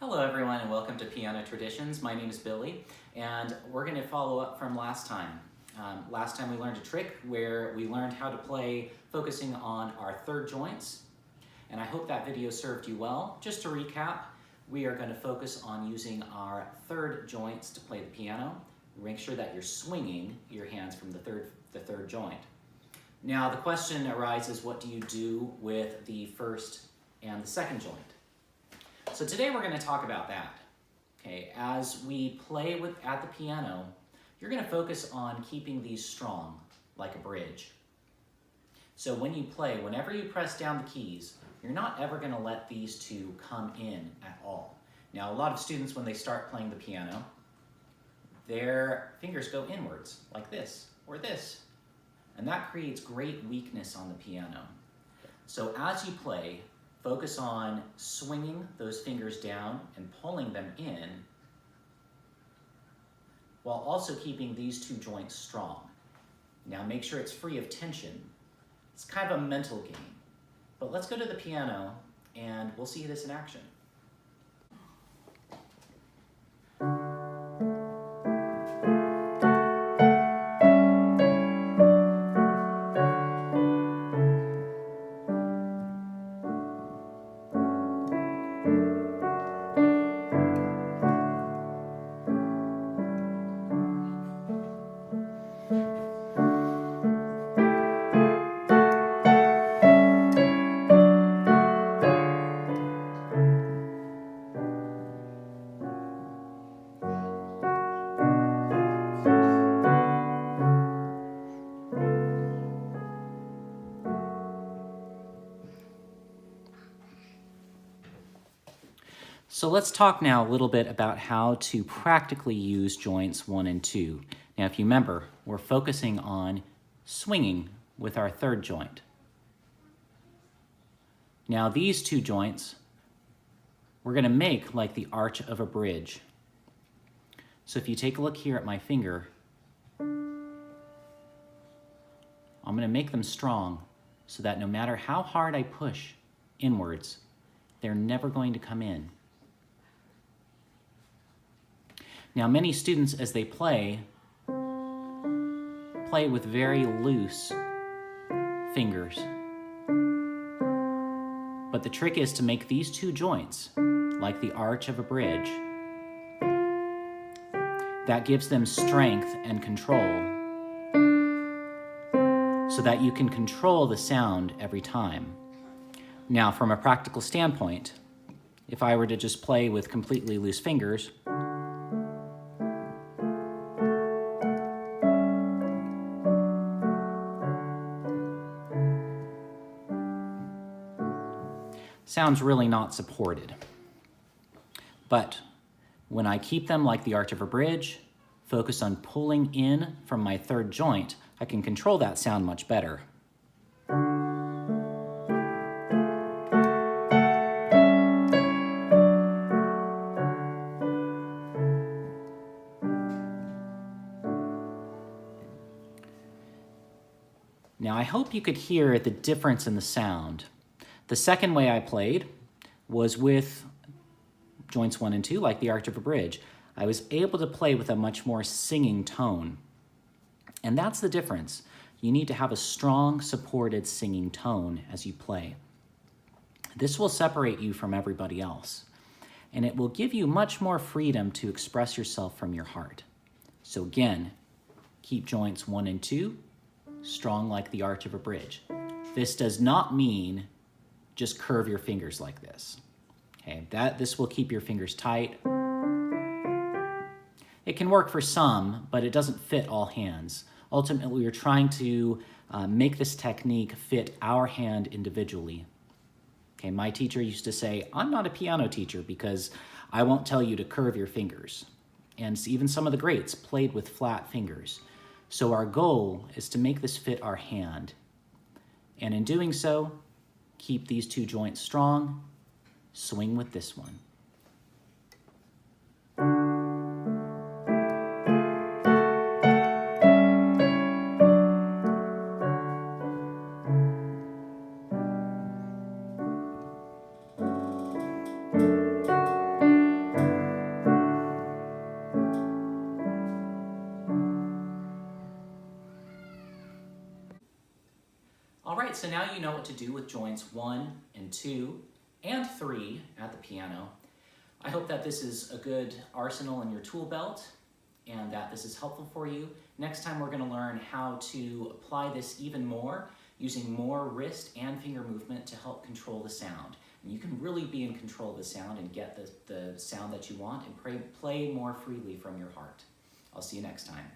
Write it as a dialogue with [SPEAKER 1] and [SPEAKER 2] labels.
[SPEAKER 1] Hello everyone and welcome to Piano Traditions. My name is Billy and we're going to follow up from last time. Last time we learned a trick where we learned how to play focusing on our third joints, and I hope that video served you well. Just to recap, we are going to focus on using our third joints to play the piano. Make sure that you're swinging your hands from the third joint. Now the question arises, what do you do with the first and the second joint? So today we're going to talk about that. Okay, as we play at the piano, you're going to focus on keeping these strong, like a bridge. So when you play, whenever you press down the keys, you're not ever going to let these two come in at all. Now, a lot of students, when they start playing the piano, their fingers go inwards, like this, or this. And that creates great weakness on the piano. So as you play, focus on swinging those fingers down and pulling them in, while also keeping these two joints strong. Now make sure it's free of tension. It's kind of a mental game. But let's go to the piano and we'll see this in action. So let's talk now a little bit about how to practically use joints 1 and 2. Now if you remember, we're focusing on swinging with our third joint. Now these two joints, we're going to make like the arch of a bridge. So if you take a look here at my finger, I'm going to make them strong so that no matter how hard I push inwards, they're never going to come in. Now, many students, as they play with very loose fingers. But the trick is to make these two joints like the arch of a bridge. That gives them strength and control so that you can control the sound every time. Now, from a practical standpoint, if I were to just play with completely loose fingers, sounds really not supported. But when I keep them like the arch of a bridge, focus on pulling in from my third joint, I can control that sound much better. Now I hope you could hear the difference in the sound. The second way I played was with joints 1 and 2, like the arch of a bridge. I was able to play with a much more singing tone. And that's the difference. You need to have a strong, supported singing tone as you play. This will separate you from everybody else, and it will give you much more freedom to express yourself from your heart. So again, keep joints 1 and 2 strong like the arch of a bridge. This does not mean just curve your fingers like this. Okay, this will keep your fingers tight. It can work for some, but it doesn't fit all hands. Ultimately, we're trying to make this technique fit our hand individually. Okay, my teacher used to say, I'm not a piano teacher because I won't tell you to curve your fingers. And even some of the greats played with flat fingers. So our goal is to make this fit our hand. And in doing so, keep these two joints strong, swing with this one. All right, so now you know what to do with joints 1 and 2 and 3 at the piano. I hope that this is a good arsenal in your tool belt and that this is helpful for you. Next time we're going to learn how to apply this even more using more wrist and finger movement to help control the sound. And you can really be in control of the sound and get the sound that you want and play more freely from your heart. I'll see you next time.